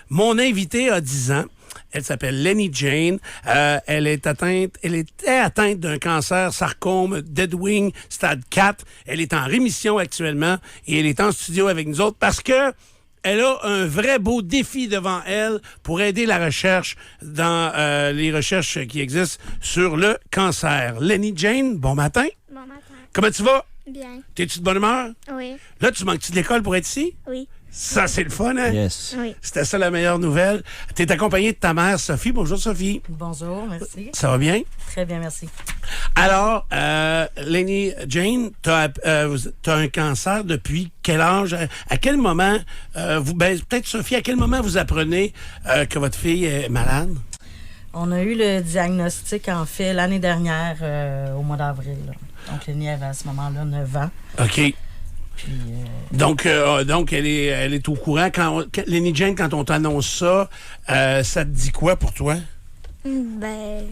Mon invitée a 10 ans. Elle s'appelle Lenny Jane. Elle était atteinte d'un cancer sarcome Deadwing stade 4. Elle est en rémission actuellement et elle est en studio avec nous autres parce que elle a un vrai beau défi devant elle pour aider la recherche dans les recherches qui existent sur le cancer. Lenny Jane, bon matin. Bon matin. Comment tu vas? Bien. T'es-tu de bonne humeur? Oui. Là, tu manques-tu de l'école pour être ici? Oui. Ça, c'est le fun, hein? Yes. Oui. C'était ça la meilleure nouvelle. T'es accompagnée de ta mère, Sophie. Bonjour, Sophie. Bonjour, merci. Ça va bien? Très bien, merci. Alors, Lenny Jane, t'as un cancer depuis quel âge? À quel moment, peut-être Sophie, à quel moment vous apprenez que votre fille est malade? On a eu le diagnostic, en fait, l'année dernière, au mois d'avril. Donc, Lenny avait à ce moment-là 9 ans. OK. Puis, Donc, elle est au courant. Lenny Jane, quand on t'annonce ça, ça te dit quoi pour toi? Ben,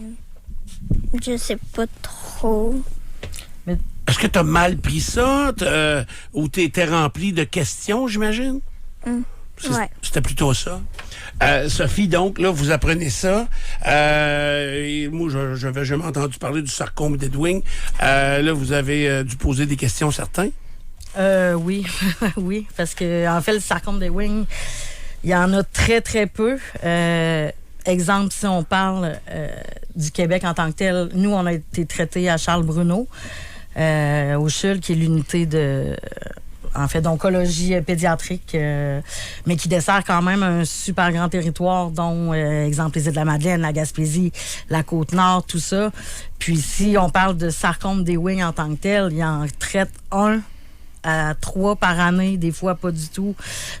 je sais pas trop. Est-ce que tu as mal pris ça? Ou tu étais rempli de questions, j'imagine? Ouais. C'était plutôt ça. Sophie, donc, là, vous apprenez ça. Et moi, je n'avais jamais entendu parler du sarcome Deadwing. Là, vous avez dû poser des questions, certains? oui, oui, parce que en fait, le sarcome Deadwing, il y en a très, très peu. Exemple, si on parle du Québec en tant que tel, nous, on a été traités à Charles-Bruno, au CHUL, qui est l'unité d'oncologie pédiatrique, mais qui dessert quand même un super grand territoire, dont, exemple, les Îles-de-la-Madeleine, la Gaspésie, la Côte-Nord, tout ça. Puis, si on parle de sarcome Deadwing en tant que tel, il en traite 1 à 3 par année, des fois pas du tout.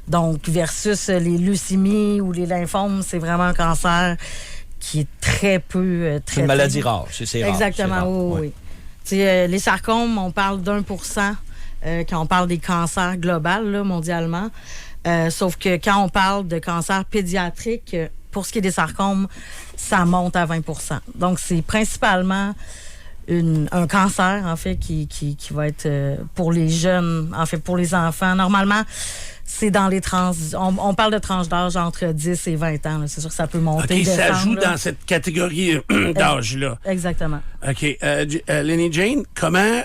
Donc, versus les leucémies ou les lymphomes, c'est vraiment un cancer qui est très peu traité. C'est une maladie rare. C'est rare. Exactement, c'est rare. oui. Ouais. Tu sais, les sarcomes, on parle d'1% quand on parle des cancers globaux, là, mondialement. Sauf que quand on parle de cancer pédiatrique, pour ce qui est des sarcomes, ça monte à 20%. Donc, c'est principalement un cancer, en fait, qui va être pour les jeunes, en fait, pour les enfants. Normalement, c'est dans les on parle de tranches d'âge entre 10 et 20 ans. Là. C'est sûr que ça peut monter. OK, ça descendre, joue là. dans cette catégorie d'âge-là. Exactement. OK. Lenny Jane, comment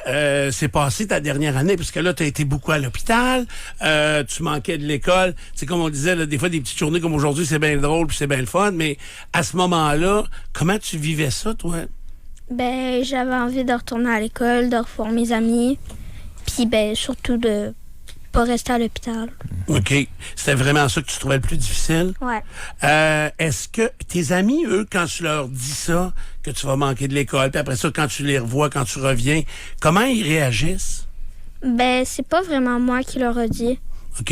s'est passée ta dernière année? Parce que là, tu as été beaucoup à l'hôpital, tu manquais de l'école. C'est comme on disait, là, des fois, des petites journées comme aujourd'hui, c'est bien drôle puis c'est bien le fun. Mais à ce moment-là, comment tu vivais ça, toi? Ben, j'avais envie de retourner à l'école, de revoir mes amis. Puis, ben, surtout de pas rester à l'hôpital. OK. C'était vraiment ça que tu trouvais le plus difficile? Ouais. Est-ce que tes amis, eux, quand tu leur dis ça, que tu vas manquer de l'école, puis après ça, quand tu les revois, quand tu reviens, comment ils réagissent? Ben, c'est pas vraiment moi qui leur a dit. OK.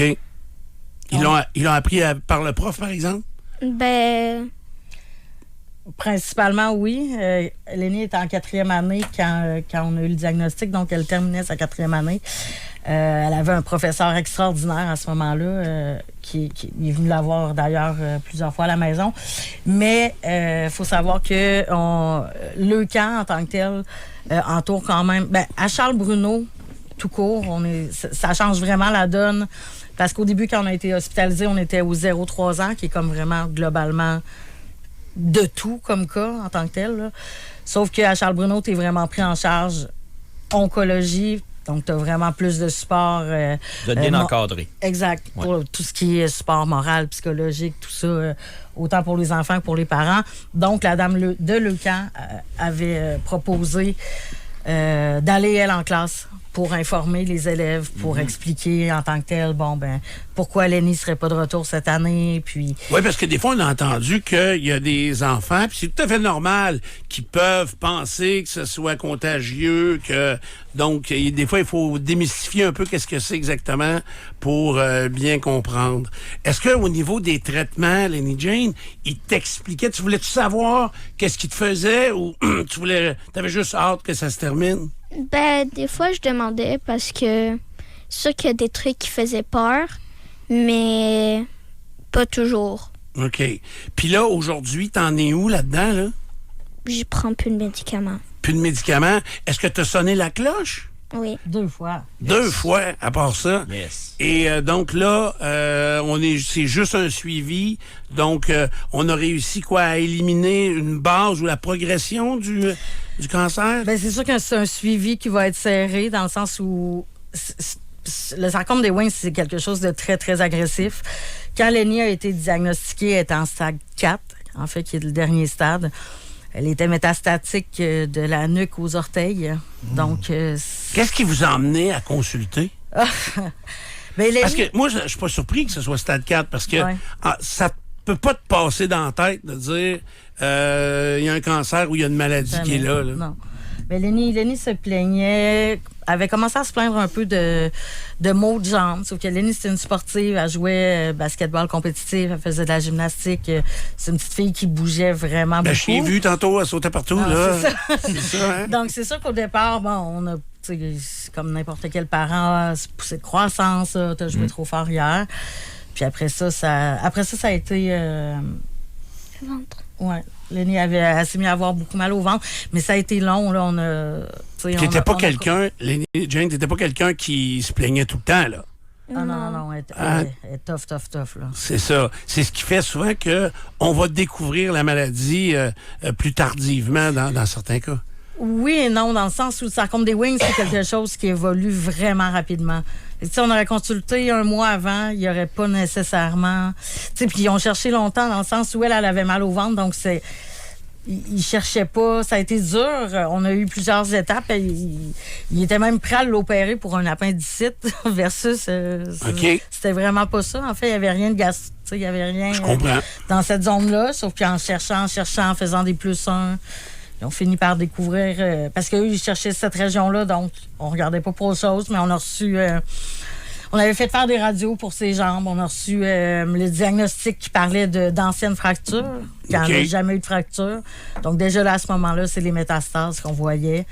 Ils l'ont appris par le prof, par exemple? Ben, Principalement, oui. Lenny était en 4e année quand on a eu le diagnostic, donc elle terminait sa 4e année. Elle avait un professeur extraordinaire à ce moment-là, qui est venu la voir d'ailleurs plusieurs fois à la maison. Mais il faut savoir que le camp en tant que tel entoure quand même... Ben, à Charles-Bruno, tout court, ça change vraiment la donne. Parce qu'au début, quand on a été hospitalisé, on était au 0-3 ans, qui est comme vraiment globalement de tout comme cas en tant que tel. Là. Sauf qu'à Charles-Bruno, tu es vraiment pris en charge oncologie, donc tu as vraiment plus de support. Vous êtes bien encadré. Exact. Ouais. Pour tout ce qui est support moral, psychologique, tout ça, autant pour les enfants que pour les parents. Donc, la dame de Leucan avait proposé d'aller, elle, en classe pour informer les élèves, pour expliquer en tant que tel, pourquoi Lenny ne serait pas de retour cette année, puis... Oui, parce que des fois, on a entendu qu'il y a des enfants, puis c'est tout à fait normal, qui peuvent penser que ce soit contagieux, donc, des fois, il faut démystifier un peu qu'est-ce que c'est exactement pour bien comprendre. Est-ce qu'au niveau des traitements, Lenny Jane, il t'expliquait, tu voulais-tu savoir qu'est-ce qu'il te faisait, ou t'avais juste hâte que ça se termine? Ben, des fois, je demandais parce que c'est sûr qu'il y a des trucs qui faisaient peur, mais pas toujours. OK. Puis là, aujourd'hui, t'en es où là-dedans, là? Je prends plus de médicaments. Plus de médicaments. Est-ce que t'as sonné la cloche? Oui. 2 fois. 2 fois, à part ça. Yes. Et donc là, c'est juste un suivi. Donc, on a réussi à éliminer une base ou la progression du cancer? Bien, c'est sûr que c'est un suivi qui va être serré dans le sens où le sarcome des Wings, c'est quelque chose de très, très agressif. Quand Lenny a été diagnostiquée, elle était en stade 4, en fait, qui est le dernier stade. Elle était métastatique de la nuque aux orteils. Donc, Qu'est-ce qui vous a amené à consulter? Ben, Parce que moi, je suis pas surpris que ce soit stade 4 parce que Ouais. ça peut pas te passer dans la tête de dire il y a un cancer ou il y a une maladie qui est là. Non. Mais Lenny se plaignait, avait commencé à se plaindre un peu de maux de jambes. Sauf que Lenny, c'était une sportive, elle jouait basketball compétitif, elle faisait de la gymnastique. C'est une petite fille qui bougeait vraiment Ben, beaucoup. je t'ai vu tantôt, elle sautait partout. Ah, là. c'est ça. C'est ça, hein? Donc, c'est sûr qu'au départ, bon, on a, tu sais, comme n'importe quel parent, c'est poussé de croissance, t'as joué trop fort hier. Puis après ça, ça a été... Ventre. Ouais. Lenny elle s'est mise à avoir beaucoup mal au ventre, mais ça a été long, là. T'étais pas quelqu'un, Jane, t'étais pas quelqu'un qui se plaignait tout le temps, là. Ah non, elle est tough, là. C'est ça. C'est ce qui fait souvent qu'on va découvrir la maladie plus tardivement dans certains cas. Oui et non, dans le sens où le sarcome des Wings, c'est quelque chose qui évolue vraiment rapidement. Et si on aurait consulté 1 mois avant, il n'y aurait pas nécessairement... Tu sais, puis ils ont cherché longtemps dans le sens où elle avait mal au ventre, donc c'est... Ils cherchaient pas. Ça a été dur. On a eu plusieurs étapes. Il était même prêt à l'opérer pour un appendicite versus... OK. C'était vraiment pas ça. En fait, il n'y avait rien de gaz. Il n'y avait rien Je comprends. dans cette zone-là, sauf qu'en cherchant, en faisant des +1... Ils ont fini par découvrir... parce qu'eux, ils cherchaient cette région-là, donc on regardait pas pour autre chose, mais on a reçu... on avait fait faire des radios pour ses jambes. On a reçu le diagnostic qui parlait d'anciennes fractures, qui n'avait jamais eu de fracture. Donc déjà là, à ce moment-là, c'est les métastases qu'on voyait.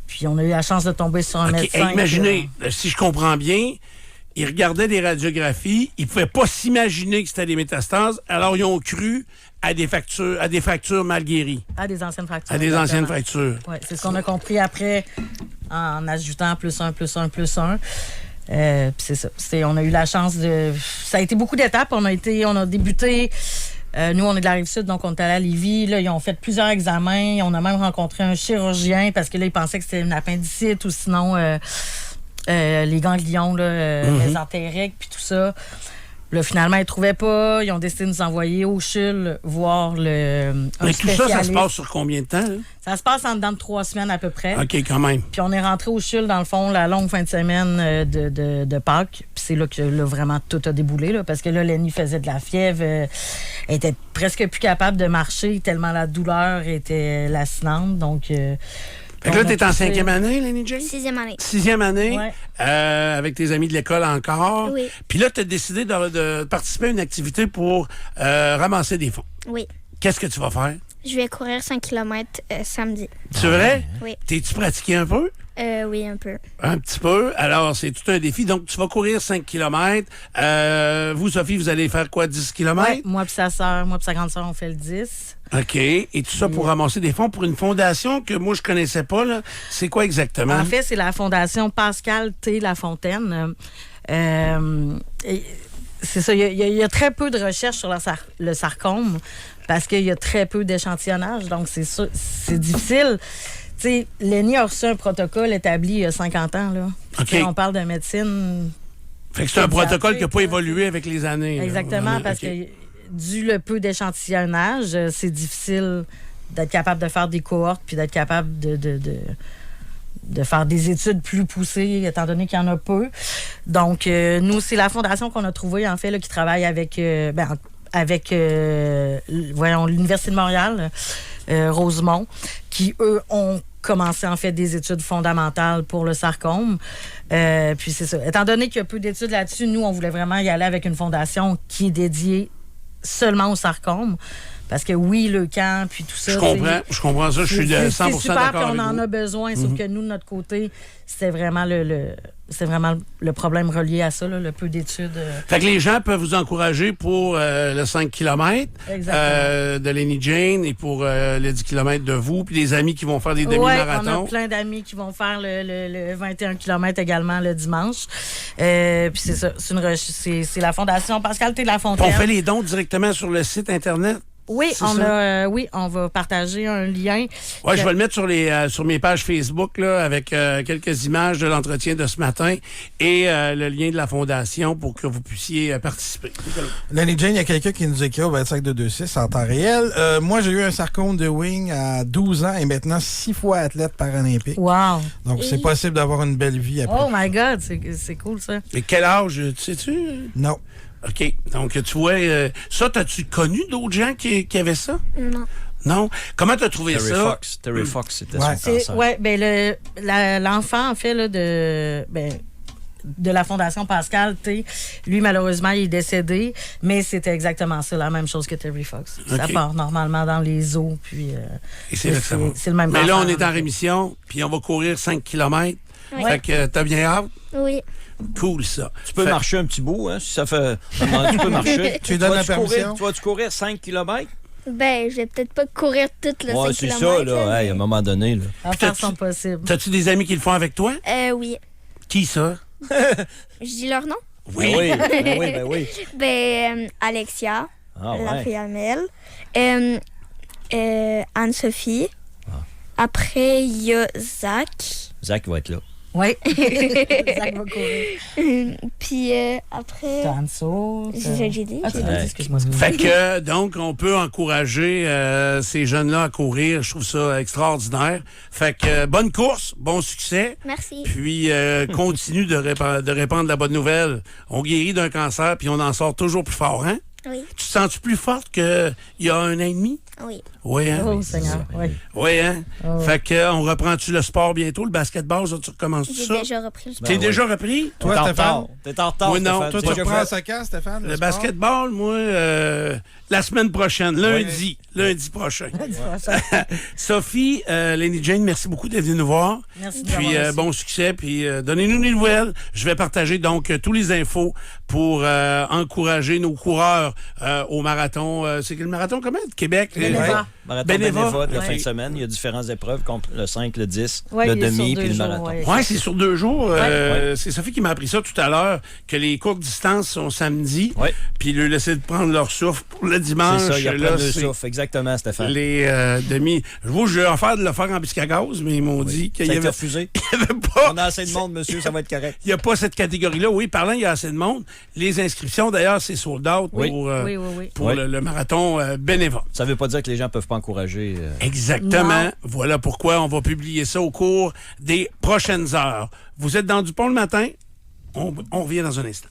Puis on a eu la chance de tomber sur un médecin. Hey, imaginez, si je comprends bien, ils regardaient des radiographies, ils ne pouvaient pas s'imaginer que c'était des métastases, alors ils ont cru à des fractures mal guéries. À des anciennes fractures. À des anciennes fractures. Oui, c'est ce qu'on a compris après en ajoutant +1. Puis c'est ça. On a eu la chance de... Ça a été beaucoup d'étapes. On a débuté... nous, on est de la Rive-Sud, donc on est allé à Lévis. Là, ils ont fait plusieurs examens. On a même rencontré un chirurgien parce que là, ils pensaient que c'était une appendicite ou sinon les ganglions mésentériques puis tout ça. Là, finalement, ils ne trouvaient pas. Ils ont décidé de nous envoyer au CHUL voir un Mais tout ça, ça se spécialiste. passe sur combien de temps? Là? Ça se passe en dedans de 3 semaines à peu près. OK, quand même. Puis on est rentré au CHUL, dans le fond, la longue fin de semaine de Pâques. Puis c'est là que là, vraiment tout a déboulé, là, parce que là, Lenny faisait de la fièvre. Elle était presque plus capable de marcher tellement la douleur était lacinante. Donc... Fait que là, t'es en 5e année, Lenny Jane? 6e année. 6e année, Ouais. avec tes amis de l'école encore. Oui. Puis là, tu as décidé de participer à une activité pour ramasser des fonds. Oui. Qu'est-ce que tu vas faire? Je vais courir 5 km samedi. C'est vrai? Oui. T'es-tu pratiqué un peu? Oui, un peu. Un petit peu. Alors, c'est tout un défi. Donc, tu vas courir 5 km. Vous, Sophie, vous allez faire quoi, 10 km? Ouais, moi puis sa grande sœur, on fait le 10. OK. Et tout ça pour ramasser des fonds pour une fondation que moi, je connaissais pas. Là. C'est quoi exactement? En fait, c'est la fondation Pascal T. Lafontaine. C'est ça. Il y a très peu de recherches sur le sarcome parce qu'il y a très peu d'échantillonnage. Donc, c'est difficile. Tu sais, Lenny a reçu un protocole établi il y a 50 ans. Là. OK. On parle de médecine. Fait que c'est un protocole qui n'a pas là. évolué avec les années. Exactement, là. parce OK. que dû le peu d'échantillonnage, c'est difficile d'être capable de faire des cohortes puis d'être capable de faire des études plus poussées, étant donné qu'il y en a peu. Donc, nous, c'est la fondation qu'on a trouvée, en fait, là, qui travaille avec l'Université de Montréal, Rosemont, qui, eux, ont commencé, en fait, des études fondamentales pour le sarcome. Puis c'est ça. Étant donné qu'il y a peu d'études là-dessus, nous, on voulait vraiment y aller avec une fondation qui est dédiée seulement au sarcome. Parce que oui, le camp, puis tout ça. Je comprends ça. Je suis de 100% C'est super, d'accord puis on avec en vous. a besoin, sauf que nous, de notre côté, c'était vraiment le problème relié à ça, là, le peu d'études. Fait que les gens peuvent vous encourager pour le 5 km de Lenny Jane et pour le 10 km de vous, puis les amis qui vont faire des Oui, demi-marathons. on a plein d'amis qui vont faire le 21 km également le dimanche. Puis c'est ça, c'est la Fondation Pascal T. Lafontaine. On fait les dons directement sur le site Internet. Oui, C'est ça? on va partager un lien. Ouais, je vais le mettre sur mes pages Facebook là, avec quelques images de l'entretien de ce matin et le lien de la Fondation pour que vous puissiez participer. Lenny Jane, il y a quelqu'un qui nous écrit au 25226 en temps réel. Moi, j'ai eu un sarcome de wing à 12 ans et maintenant 6 fois athlète paralympique. Wow! Donc, c'est possible d'avoir une belle vie après. Oh my God, c'est cool ça. Et quel âge, tu sais-tu? Non. OK. Donc, tu vois, ça, t'as-tu connu d'autres gens qui avaient ça? Non. Non? Comment t'as trouvé ça? Terry Fox, c'était Ouais. son cancer. Oui, ben l'enfant, en fait, là, de la Fondation Pascal T, lui, malheureusement, il est décédé, mais c'était exactement ça, la même chose que Terry Fox. Ça OK. part normalement dans les eaux, puis Et c'est là que ça va. c'est le même Mais là, on cancer, est en fait. rémission, puis on va courir 5 km. Oui. Fait que t'as bien hâte? Oui. Cool, ça. Tu peux marcher un petit bout, hein, si ça fait... Tu peux marcher. Tu lui donnes la Vas-tu courir- permission? Tu vas-tu courir 5 km? Ben, je vais peut-être pas courir tout le 5 Ouais, c'est km. ça, là. Hey, à un moment donné, là. À Puis faire t'as-tu- son possible. T'as-tu des amis qui le font avec toi? Oui. Qui ça? Je dis leur nom? Oui. Ben oui. Ben, Alexia, Ah, la ouais. fille à Mel. Anne-Sophie. Après, il y a Zach. Zach va être là. Oui. Zach va courir. Puis après... T'as Anso. J'ai dit. Ah, tu j'ai l'as dit. dit, excuse-moi. Fait que, donc, on peut encourager ces jeunes-là à courir. Je trouve ça extraordinaire. Fait que, bonne course, bon succès. Merci. Puis, continue de répandre la bonne nouvelle. On guérit d'un cancer, puis on en sort toujours plus fort, hein? Oui. Tu te sens-tu plus forte qu'il y a un an et demi? Oui. Oui, hein? Oh, Seigneur. Oui. Oui, hein? Oh. Fait que, on reprend-tu le sport bientôt? Le basketball, ça, tu recommences J'ai ça? déjà repris le sport. T'es Ben déjà repris? Toi, T'es en Stéphane? retard. T'es en retard, Oui, non, Stéphane. Toi, T'as tu déjà reprends fait- ça quand, Stéphane? Le sport? basketball, moi, la semaine prochaine, lundi prochain. Sophie, Lenny Jane, merci beaucoup d'être venue nous voir. Merci de Puis l'avoir reçu. bon succès, puis donnez-nous des nouvelles. Je vais partager donc tous les infos pour encourager nos coureurs au marathon. C'est quel marathon comment? De Québec? Bénéva. Marathon Bénéva. Bénéva de la Ouais. fin de semaine. Il y a différentes épreuves, le 5, le 10, Ouais, le il est demi, sur puis 2 le jours, marathon. ouais. Ouais, c'est sur 2 jours. Ouais. C'est Sophie qui m'a appris ça tout à l'heure, que les courtes distances sont samedi, Ouais. puis leur laisser de prendre leur souffle pour le dimanche. C'est ça, il y a là, plein de c'est souffle. Exactement, Stéphane. les demi. Je vois, je vais en faire de le faire en biscuit à gaz, mais ils m'ont dit qu'il Ça y a été avait, refusé. il y avait pas. On a assez de monde, monsieur, ça va être correct. Il n'y a pas cette catégorie-là. Oui, parlant, il y a assez de monde. Les inscriptions, d'ailleurs, c'est sold out Oui. pour, Oui. pour Oui. le marathon bénévole. Ça ne veut pas dire que les gens ne peuvent pas encourager. Exactement. Non. Voilà pourquoi on va publier ça au cours des prochaines heures. Vous êtes dans Dupont le matin? On revient dans un instant.